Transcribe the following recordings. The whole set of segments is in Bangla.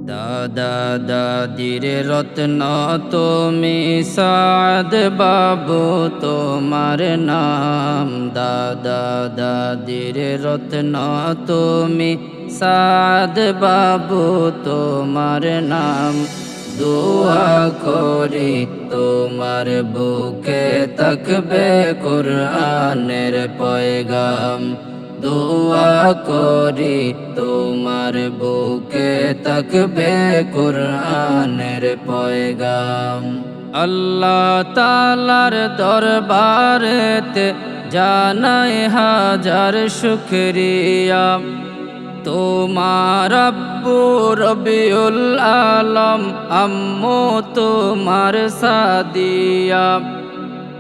দাদা দাদির রত্ন তুমি, সাদ বাবু তোমার নাম। দাদা দাদির রত্ন তুমি, সাদ বাবু তোমার নাম। দুআ করি তোমার বুকে তাকবে কুরআনের পয়গাম। দুআ করি তোমার বুকে তাকবে কুরআনের পয়গাম। আল্লাহ তাআলার দরবারেতে জানাই হাজার শুকরিয়া। তোমার আব্বু রবিউল আলম, আম্মু তোমার সাদিয়া।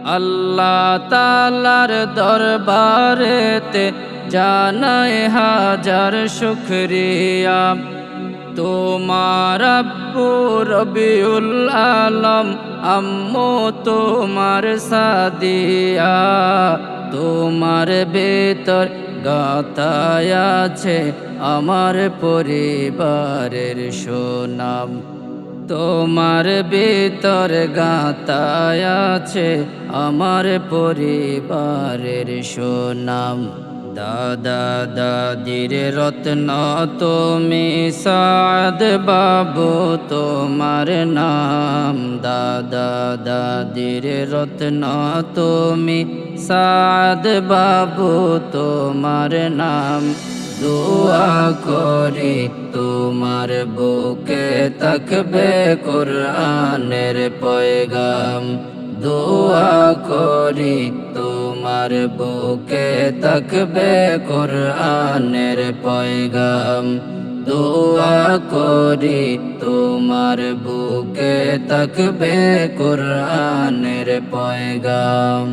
আল্লাহ তাআলার দরবারেতে জানাই হাজার শুকরিয়া। তোমার আব্বু রবিউল আলম, আম্মু তোমার সাদিয়া। তোমার ভেতর গাঁথায় আছে আমার পরিবারের সুনাম। তোমার ভিতর গাঁথায় আছে আমার পরিবারের সুনাম। দাদা দাদির রত্ন তুমি, সাদ বাবু তোমার নাম। দাদা দাদির রত্ন তুমি, সাদ বাবু তোমার নাম। দুআ করি তোমার বুকে তাকবে কুরআনের পয়গাম। দুআ করি তোমার বুকে তাকবে কুরআনের পয়গাম। দুআ করি তোমার বুকে তাকবে কুরআনের পয়গাম।